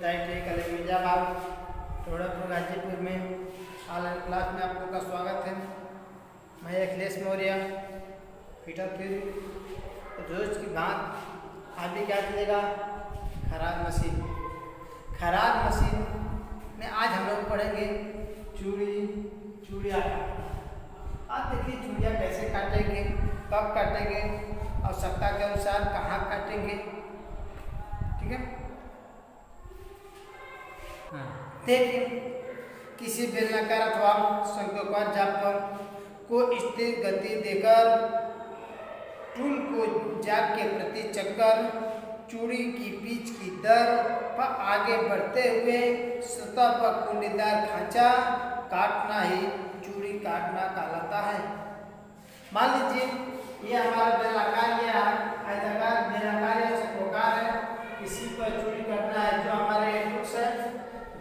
Diet college Mirzabad टोड़ापुर Ghazipur में online class में आप लोग का स्वागत है। मैं अखिलेश मौर्य फिर रोज की बात अभी क्या चलेगा, खराद मशीन में आज हम लोग पढ़ेंगे चूड़िया। आप देखिए चूड़िया कैसे काटेंगे, कब काटेंगे, आवश्यकता के अनुसार कहाँ काटेंगे। ठीक है, देखिए किसी बेलनाकार अथवा शंक्वाकार चाप को स्थिर गति देकर टूल को चाप के प्रति चक्कर चूड़ी की पिच की दर पर आगे बढ़ते हुए सतह पर कुंडीदार खांचा काटना ही चूड़ी काटना कहलाता है। मान लीजिए ये हमारा बेलनाकार या आयताकार बेलनाकार या शंक्वाकार है, इसी पर चूड़ी काटना है। जो हमारे टूल्स है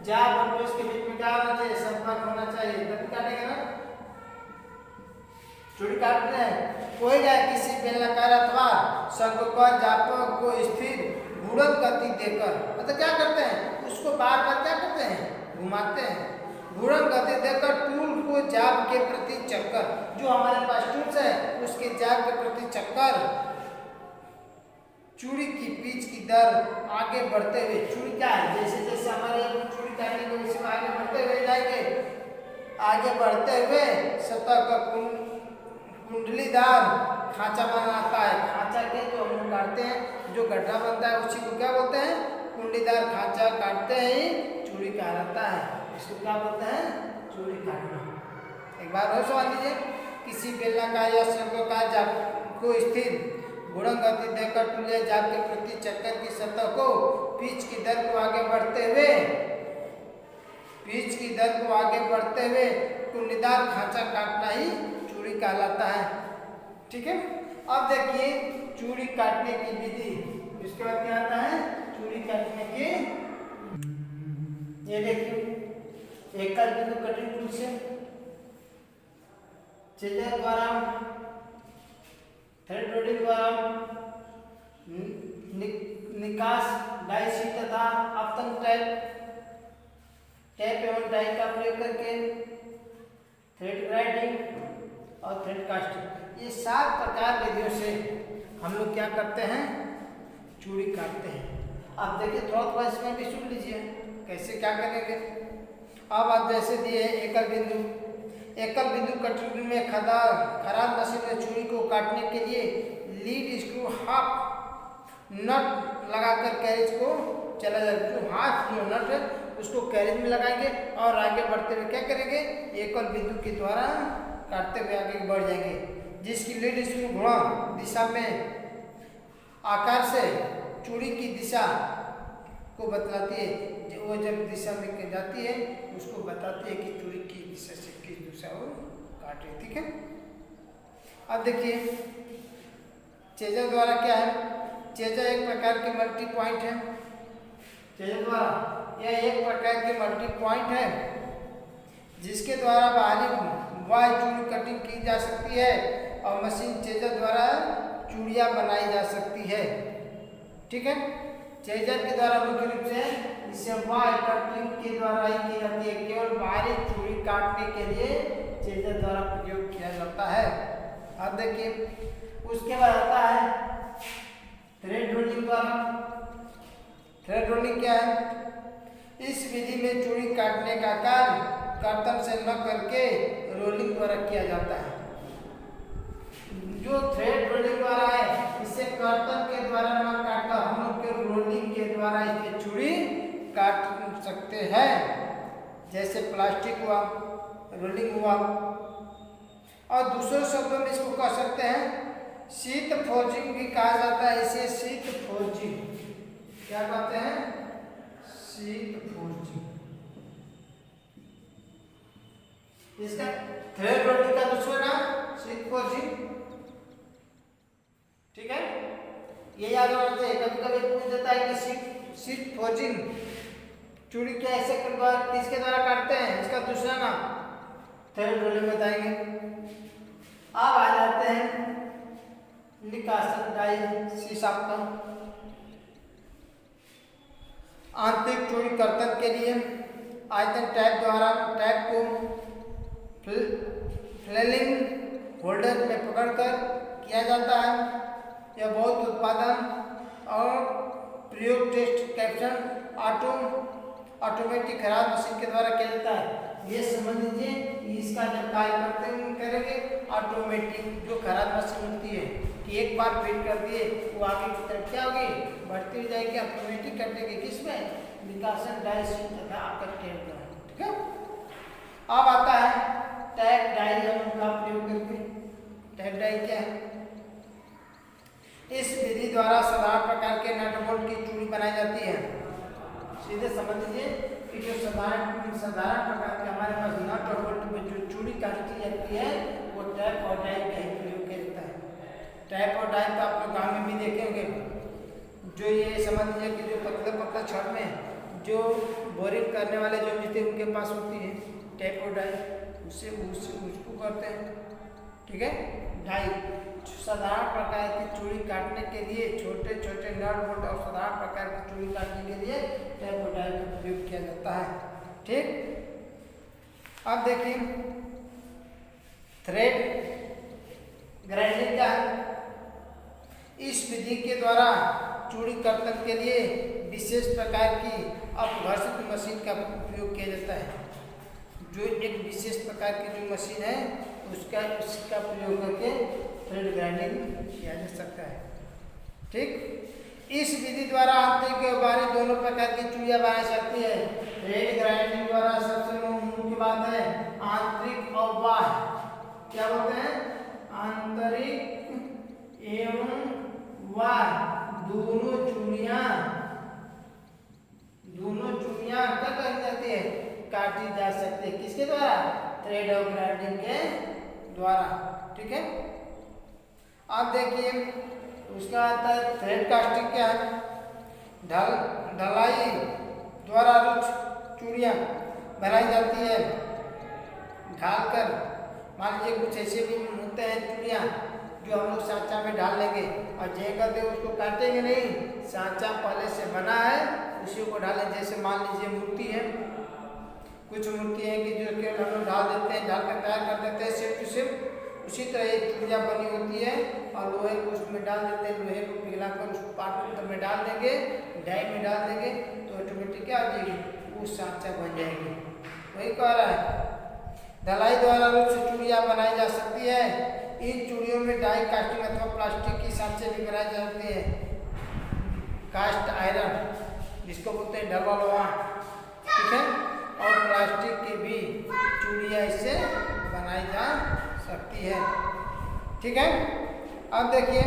जाप और टूल्स के बीच में क्या होना चाहिए, संपर्क होना चाहिए, तभी काटेंगे ना। चूड़ी काटते हैं कोई जाए किसी बेलनाकार अथवा शंक्वाकार जाप को स्थिर गुणक गति देकर, मतलब क्या करते हैं उसको बार बार क्या करते हैं, घुमाते हैं। गुणक गति देकर टूल को जाप के प्रति चक्कर, जो हमारे पास टूल्स है उसके जाप के प्रति चक्कर चूड़ी की पिच की दर आगे बढ़ते हुए, चूड़ी क्या है, जैसे जैसे हमारे चूड़ी काटने को उसी में आगे बढ़ते हुए जाएंगे, आगे बढ़ते हुए सतह का कुंडलीदार खांचा बनाता है। खांचा के जो हम लोग काटते हैं, जो गड्ढा बनता है उसी को क्या बोलते हैं, कुंडलीदार खांचा काटते ही चूड़ी कहलाता है। इसको क्या बोलते हैं, चूड़ी काटना। एक बार और सवाल लीजिए, किसी बेलनाकार या शंक्वाकार जाप को स्थिर गुणक गति देकर टूले जाप के प्रति चक्कर की सतह को पिच की दर को आगे बढ़ते हुए कुंडीदार खांचा काटना ही चूड़ी कहलाता है। ठीक है, अब देखिए चूड़ी काटने की विधि। इसके बाद क्या आता है, चूड़ी काटने की, ये देखिए एकल बिंदु कटिंग टूल से छिद्र द्वारा थ्रेड रोडिंग द्वारा निकास डाई शीट तथा अपतन टेप एवं डाई का प्रयोग करके थ्रेड ग्राइंडिंग और थ्रेड कास्टिंग, ये 7 प्रकार विधियों से हम लोग क्या करते हैं, चूड़ी काटते हैं। अब देखिए थोड़ा इसमें भी सुन लीजिए कैसे क्या करेंगे। अब आप जैसे दिए एकल बिंदु कटिंग में खराद मशीन में चूड़ी को काटने के लिए लीड स्क्रू हाफ नट लगाकर कैरेज को चला जाएगा। जो हाफ जो नट है उसको कैरेज में लगाएंगे और आगे बढ़ते हुए क्या करेंगे, एकल बिंदु के द्वारा काटते हुए आगे बढ़ जाएंगे, जिसकी लीड स्क्रू घुमा दिशा में आकार से चूड़ी की दिशा को बतलाती है। वो जब दिशा में जाती है उसको बताती है कि चूड़ी की दिशा से किस दिशा वो काटे। ठीक है, अब देखिए चेजर द्वारा क्या है, चेजर एक प्रकार की मल्टी पॉइंट है। चेजर द्वारा यह एक प्रकार की मल्टी पॉइंट है जिसके द्वारा बाहरी वाय चूड़ी कटिंग की जा सकती है और मशीन चेजर द्वारा चूड़ियाँ बनाई जा सकती है। ठीक है, चेजर के द्वारा मुख्य रूप से इसे वाय कटिंग के द्वारा ही की जाती है। केवल बाहरी चूड़ी काटने के लिए चेजर द्वारा प्रयोग किया जाता है। अब देखिए उसके बाद आता है थ्रेड रोलिंग द्वारा। थ्रेड रोलिंग क्या है, इस विधि में चूड़ी काटने का कार्य कर्तन से न करके रोलिंग द्वारा किया जाता है। जो थ्रेड रोलिंग द्वारा है इसे कर्तन के द्वारा न काटकर हम लोग के रोलिंग के द्वारा इसे चूड़ी काट सकते हैं। जैसे प्लास्टिक हुआ, रोलिंग हुआ, और दूसरे शब्दों में इसको कह सकते हैं शीट फोर्जिंग भी कहा जाता है। इसे शीट फोर्जिंग क्या कहते हैं, शीट फोर्जिंग। इसका थ्रेड रोलिंग का दूसरा नाम शीट फोर्जिंग। ठीक है, ये याद रखना चाहिए। कभी कभी पूछ देता है कि शीट फोर्जिंग चूड़ी कैसे किसके द्वारा काटते हैं, इसका दूसरा नाम थ्रेड रोलिंग बताएंगे। अब आ जाते हैं निकासन डाई शीशापन। आंतरिक चूड़ी कर्तन के लिए आयतन टैप द्वारा टैप को फ्लेलिंग होल्डर में पकड़कर किया जाता है। यह बहुत उत्पादन और प्रयोग टेस्ट कैप्शन ऑटोमेटिक खराद मशीन के द्वारा किया जाता है। ये समझ लीजिए इसका जब कार्य करेंगे ऑटोमेटिक जो खराद मशीन होती है कि एक बार फिट कर दिए वो आगे की तरफ क्या होगी, बढ़ती हो जाएगी, ऑटोमेटिक कर देगी किसमें, निकासन डाई शीट तथा आपका टेप में। ठीक है, अब आता है टैग डाई का प्रयोग करके। टैग डाई क्या है? इस विधि द्वारा साधारण प्रकार के नट बोल्ट की चूड़ी बनाई जाती है। सीधे समझ लीजिए कि जो साधारण प्रकार के हमारे पास नट और बोल्ट में जो चूड़ी काटी जाती है वो टैप और डाई का ही प्रयोग किया जाता है। टैप और डाई तो आप लोग गाँव में भी देखेंगे, जो ये समझ लीजिए कि जो पतला छड़ में जो बोरिंग करने वाले जो मिस्त्री उनके पास होती है टैप और डाई, उससे उसको करते हैं। ठीक है, डाई साधारण प्रकार की चूड़ी काटने के लिए छोटे छोटे नट बोल्ट और साधारण प्रकार की चूड़ी काटने के लिए टैप और डाई का प्रयोग किया जाता है। ठीक, अब देखिए थ्रेड ग्राइंडिंग क्या है? इस विधि के द्वारा चूड़ी कर्तन के लिए विशेष प्रकार की अपघर्षित मशीन का उपयोग किया जाता है। जो एक विशेष प्रकार की जो मशीन है उसका प्रयोग करके थ्रेड ग्राइंडिंग किया जा सकता है। ठीक, इस विधि द्वारा आंतरिक और बाहरी दोनों प्रकार की चूड़ियां बनाई जाती है। थ्रेड ग्राइंडिंग द्वारा सबसे मुख्य बात है आंतरिक और बाह्य क्या बोलते हैं, आंतरिक एवं बाह्य दोनों चूड़ियां क्या कही जाती है, काटी जा सकती है। किसके द्वारा? थ्रेड और ग्राइंडिंग के द्वारा। ठीक है, अब देखिए उसका आता है थ्रेड कास्टिंग क्या है? ढलाई द्वारा रुच चूड़ियाँ बनाई जाती है। ढालकर मान लीजिए कुछ ऐसे भी होते हैं चूड़ियाँ जो हम लोग सांचा में डाल लेंगे और जगह दे उसको काटेंगे नहीं, सांचा पहले से बना है उसी को डालें। जैसे मान लीजिए मूर्ति है, कुछ मूर्ति है कि जो केवल हम लोग डाल देते हैं, डाल कर तैयार कर देते हैं सेम टू सेम, उसी तरह एक चूड़ियाँ बनी होती है और लोहे को उसमें डाल देते हैं। लोहे को पिघला कर उस पात्र में डाल देंगे, डाई में डाल देंगे तो ऑटोमेटिक क्या हो जाएगी, वो सांचा बन जाएगी। वही कह रहा है ढलाई द्वारा रुच चूड़ियाँ बनाई जा सकती है। इन चूड़ियों में डाई कास्टिंग अथवा प्लास्टिक की सांचे भी बनाई जाती है। कास्ट आयरन जिसको बोलते हैं ढलवा लोहा, ठीक है, और प्लास्टिक की भी चूड़ियाँ इससे बनाई जा सकती है। ठीक है, अब देखिए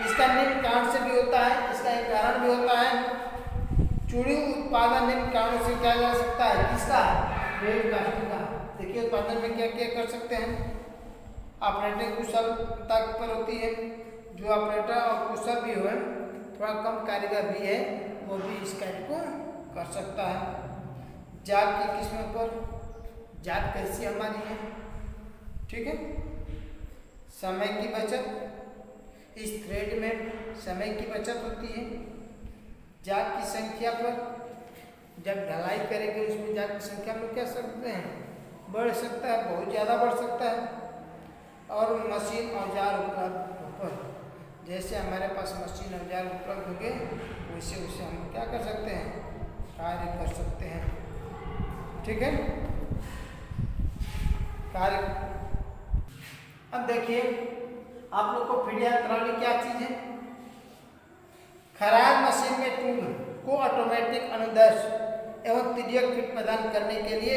इसका निम्न कारण से भी होता है, इसका एक कारण भी होता है। चूड़ी उत्पादन निम्न कारणों से किया जा सकता है। किसका? थ्रेड कास्टिंग का। देखिए उत्पादन में क्या क्या कर सकते हैं। ऑपरेटिंग कुशलता पर होती है। जो ऑपरेटर और कुशल भी हो, थोड़ा कम कारीगर भी है, वो भी इस कार्य को कर सकता है। जाग की किस्मों पर, जाग कैसी हमारी है, ठीक है। समय की बचत, इस थ्रेड में समय की बचत होती है। जाग की संख्या पर, जब ढलाई करेंगे उसमें जाग की संख्या में क्या सकते हैं, बढ़ सकता है, बहुत ज़्यादा बढ़ सकता है। और मशीन औजार उपलब्ध पर, जैसे हमारे पास मशीन औजार उपलब्ध होंगे वैसे उसे हम क्या कर सकते हैं, कार्य कर सकते हैं। ठीक है, कार्य। अब देखिए आप लोग को फीड यंत्रावली क्या चीज़ है। खराद मशीन में टूल को ऑटोमेटिक अनुदेश एवं तिर्यक फीड प्रदान करने के लिए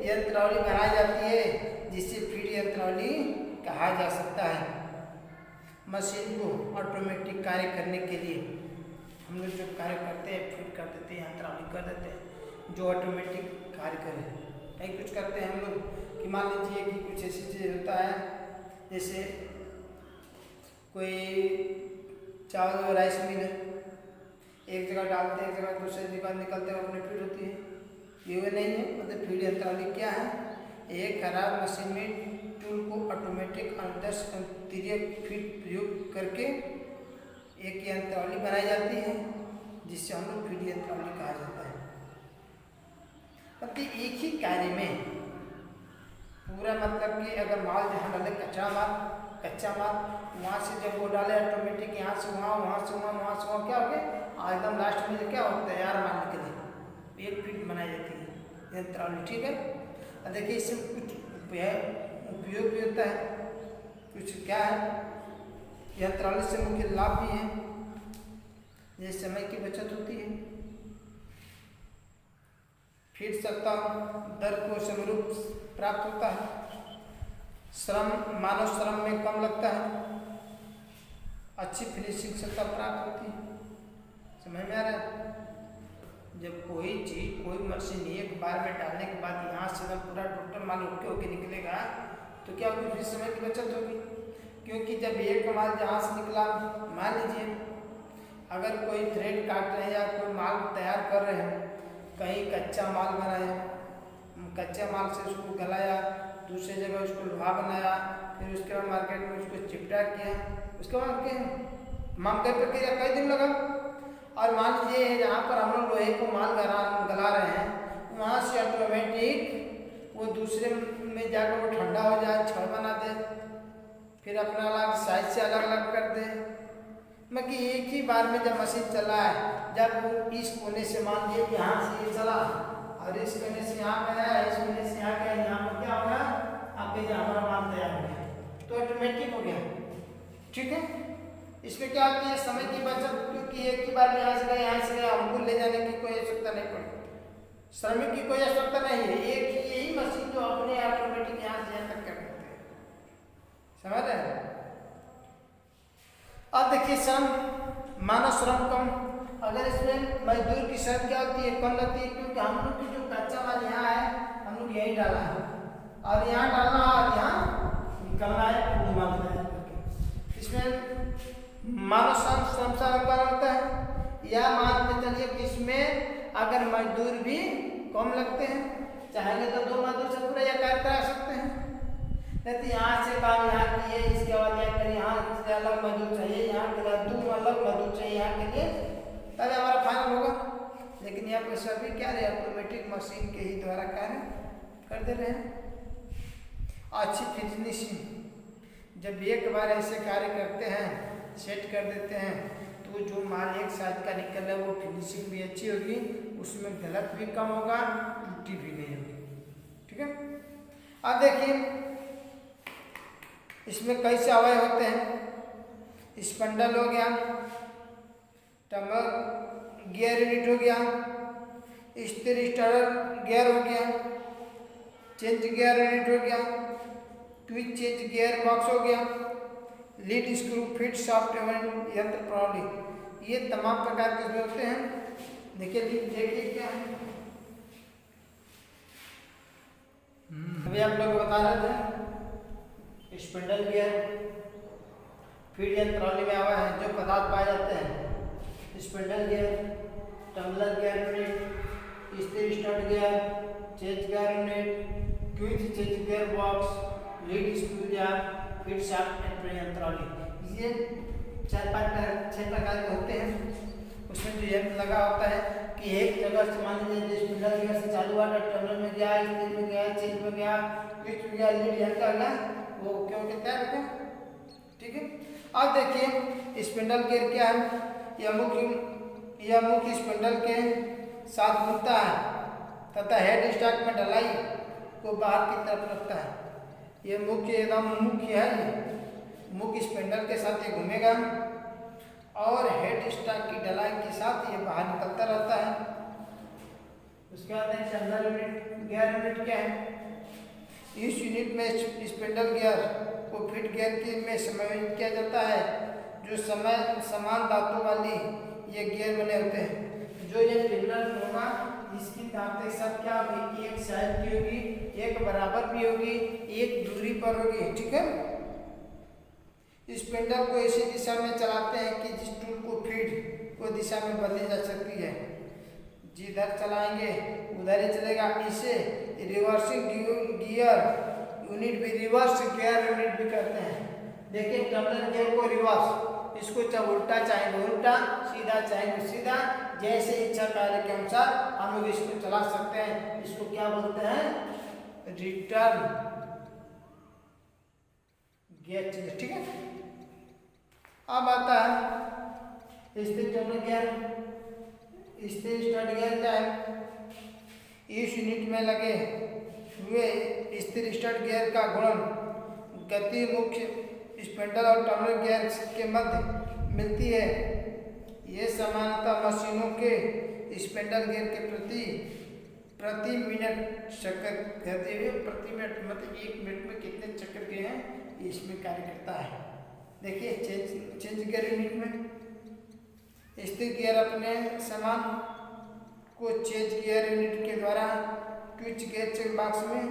यंत्रावली बनाई जाती है, जिसे फीड यंत्रावली कहा जा सकता है। मशीन को ऑटोमेटिक कार्य करने के लिए हम लोग जो कार्य करते हैं, फीड कर देते हैं, यंत्रावली कर देते हैं जो ऑटोमेटिक कार्य करे। नहीं कुछ करते हैं हम लोग कि मान लीजिए कि कुछ ऐसी चीज़ होता है, जैसे कोई चावल राइस मिल है, एक जगह डालते हैं, एक जगह दूसरी जगह निकलते हैं, अपनी फीड होती है। ये नहीं है, मतलब फीड यंत्रावली क्या है, एक खराद मशीन में टूल को ऑटोमेटिक अनुदेश तिर्यक फीड प्रयोग करके एक यंत्रावली बनाई जाती है जिससे हम लोग फीड यंत्रावली कहा जाता है। मतलब एक ही कार्य में पूरा, मतलब कि अगर माल जहाँ डाले कच्चा माल वहाँ से जब वो डाले ऑटोमेटिक यहाँ से वहाँ, वहाँ से वहाँ, वहाँ से वहाँ, क्या हो गया एकदम लास्ट में क्या हो तैयार माल निकले, एक फीड बनाई जाती है यंत्रावली। ठीक है, अब देखिए इससे कुछ उपयोग भी होता है, कुछ क्या है, यंत्रावली से मुख्य लाभ भी है, जैसे समय की बचत होती है, फीड सप्ताह दर को समरूप प्राप्त होता है, मानव श्रम में कम लगता है, अच्छी फिनिशिंग सत्ता प्राप्त होती है। समझ में आ रहा है? जब कोई चीज, कोई मशीन एक बार में डालने के बाद यहाँ से जब पूरा टोटल माल ओके होके निकलेगा तो क्या होगी, फिर समय की बचत होगी। क्योंकि जब एक माल जहाँ से निकला, मान लीजिए अगर कोई थ्रेड काट रहे हैं या कोई माल तैयार कर रहे हैं, कहीं कच्चा माल बनाया, कच्चे माल से उसको गलाया, दूसरी जगह उसको लोहा बनाया, फिर उसके बाद मार्केट में उसको चिपटा किया, उसके बाद क्या माल कई प्रक्रिया कई दिन लगा। और मान लीजिए जहाँ पर हम लोग लोहे को माल गला रहे हैं, वहाँ से ऑटोमेटिक वो दूसरे में जाकर वो ठंडा हो जाए, छड़ बना दे, फिर अपना अलग साइज से अलग अलग कर दे। मैं कि एक ही बार में जब मशीन चला है, जब वो इस कोने से मान लीजिए यहाँ से ये चला और इस कोने से यहाँ पे आया, इस कोने से यहाँ गया, यहाँ पर क्या होगा आपके यहाँ हमारा माल तैयार हो गया, तो ऑटोमेटिक हो गया। ठीक है, इसमें क्या होती है समय की बचत, क्योंकि एक ही बार में यहाँ से गया, यहाँ से गया, हमको ले जाने की कोई आवश्यकता नहीं पड़ी, श्रमिक की कोई आवश्यकता नहीं है, एक ही यही मशीन जो अपने ऑटोमेटिक यहाँ से यहाँ तक कर देते हैं। समझ रहे हैं? अब देखिए श्रम, मानव श्रम कम, अगर इसमें मजदूर की श्रम क्या होती है, कम लगती है, क्योंकि हम लोग की जो कच्चा माल यहाँ है हम लोग यही डाला है, और यहाँ डालना और यहाँ निकलना है पूरी माल तैयार करके। इसमें मानव श्रम कम होता है, या मान के चलिए कि इसमें अगर मजदूर भी कम लगते हैं, चाहेंगे तो 2 मजदूर से पूरा यह कार्य करा सकते हैं, नहीं तो यहाँ से काम यहाँ किए, इसके बाद यहाँ करिए, यहाँ से अलग मजदूर चाहिए, यहाँ के लिए 2 अलग मजदूर चाहिए यहाँ के लिए, तब हमारा फाइनल होगा। लेकिन यहाँ पर सभी क्या रहे, ऑटोमेटिक मशीन के ही द्वारा कार्य कर दे रहे हैं। अच्छी फिनिशिंग, जब एक बार ऐसे कार्य करते हैं, सेट कर देते हैं, तो जो माल एक साइज का निकल रहा है वो फिनिशिंग भी अच्छी होगी, उसमें गलत भी कम होगा, टूटी भी नहीं होगी। ठीक है, अब देखिए इसमें कई से अवयव होते हैं, स्पंडल हो गया, टमर गियर यूनिट हो गया, स्थिर स्टार्टर गियर हो गया, चेंज गियर यूनिट हो गया, क्विक चेंज गियर बॉक्स हो गया, लीड स्क्रू, फिट शाफ्ट एवं यंत्र प्रणाली, ये तमाम प्रकार के होते हैं। देखिए क्या है, अभी आप लोग बता रहे थे स्पिंडल गियर फीड यंत्रावली में आवा है, जो पदार्थ पाए जाते हैं, spindle gear, tumbler gear unit, स्थिर stud gear, change gear unit, quick change gear box, lead screw या फीड शाफ्ट यंत्रावली, ये 4-5-6 प्रकार के होते हैं। उसमें जो यंत्र लगा होता है कि एक जगह से मान लीजिए स्पिंडल गियर से चालू हुआ, टम्बलर में गया, स्थिर में गया, चेंज में गया, क्विक में गया, लीड यंत्र गया, वो क्योंकि तैयार होगा। ठीक है, अब देखिए स्पिंडल गियर क्या है, यह मुख्य स्पिंडल के साथ घूमता है तथा हेड स्टॉक में ढलाई को बाहर की तरफ रखता है। यह मुख्य एकदम मुख्य है, मुख्य स्पिंडल के साथ ये घूमेगा और हेड स्टॉक की ढलाई के साथ ये बाहर निकलता रहता है। उसके बाद टम्बलर यूनिट, गियर यूनिट क्या है, इस यूनिट में स्पिंडल गियर को फीड गियर के में समायोजित किया जाता है, जो समान दांतों वाली ये गियर बने होते हैं। जो ये स्पिंडल होगा इसकी दांतें सब क्या होगी, एक साइज की होगी, एक बराबर भी होगी, एक दूरी पर होगी। ठीक है, स्पिंडल को ऐसी दिशा में चलाते हैं कि जिस टूल को फीड को दिशा में बदली जा सकती है, जिधर चलाएंगे उधर ही चलेगा। इसे रिवर्सिंग गियर यूनिट भी, रिवर्स गियर यूनिट भी कहते हैं। देखिए टम्बलर गियर को रिवर्स इसको चाहे उल्टा चाहेंगे उल्टा, सीधा चाहेंगे सीधा, जैसे इच्छा कार्य के अनुसार हम लोग इसको चला सकते हैं। इसको क्या बोलते हैं? Return gear changer. ठीक है, अब आता है स्थिर टर्न गियर। स्थिर स्टार्ट गियर क्या है? इस यूनिट में लगे हुए स्थिर स्टार्ट गियर का गुणन गति मुख्य स्पिंडल और टर्नर गियर के मध्य मिलती है। ये समानता मशीनों के स्पिंडल गियर के प्रति मिनट चक्कर गति हुए, प्रति मिनट मतलब 1 मिनट में कितने चक्कर गए हैं इसमें कार्य करता है। देखिए चेंज गियर यूनिट में स्थिर गियर अपने सामान को चेंज गियर यूनिट के द्वारा स्विच गियर चेक बॉक्स में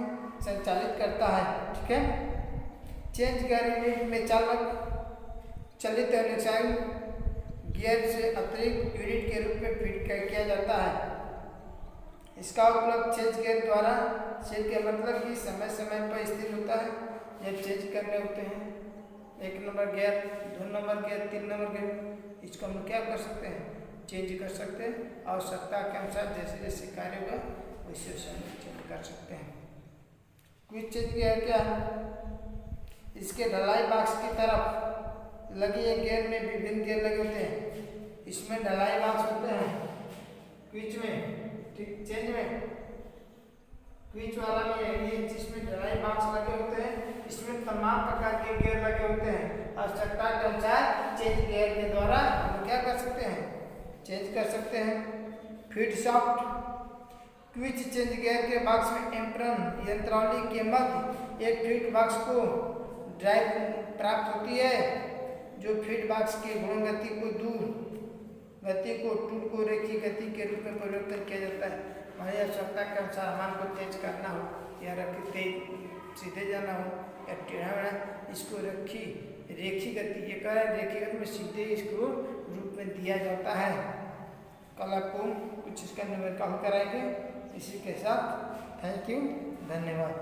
संचालित करता है। ठीक है, चेंज गियर यूनिट में चलित अनुसार गियर से अतिरिक्त यूनिट के रूप में फिट किया जाता है। इसका उपयोग चेंज गियर द्वारा चेंज के मतलब कि समय समय पर स्थिर होता है। जब चेंज करने होते हैं 1 number gear, 2 number gear, 3 number gear, इसको हम क्या कर सकते हैं? चेंज कर सकते हैं। आवश्यकता के अनुसार जैसे जैसे कार्य होगा वैसे वैसे हम चेंज कर सकते हैं। क्विक चेंज गियर क्या है? इसके ढलाई बॉक्स की तरफ लगी एक गियर में विभिन्न गियर लगे होते हैं। इसमें ढलाई बॉक्स होते हैं क्विच में, ठीक, चेंज में क्विच वाला में ये जिसमें ढलाई बॉक्स लगे होते हैं, इसमें तमाम प्रकार के गियर लगे होते हैं। आवश्यकता के अनुसार चेंज गियर के द्वारा हम क्या कर सकते हैं? चेंज कर सकते हैं। फीड शाफ्ट क्विच चेंज गियर के बॉक्स में एम्प्रन यंत्रावली के मध्य एक फीड बॉक्स को ड्राइव प्राप्त होती है, जो फीड बॉक्स के गुण गति को टूट को रेखीय गति के रूप में परिवर्तन किया जाता है। हमारी आवश्यकता के अनुसार हमारे को तेज करना हो या सीधे जाना हो या टेढ़ा मेढ़ा, इसको रेखीय गति, ये कह रहे हैं रेखीय गति में सीधे इसको रूप में दिया जाता है। कल आपको कुछ इसका न्यूमेरिकल कराएंगे। इसी के साथ थैंक यू, धन्यवाद।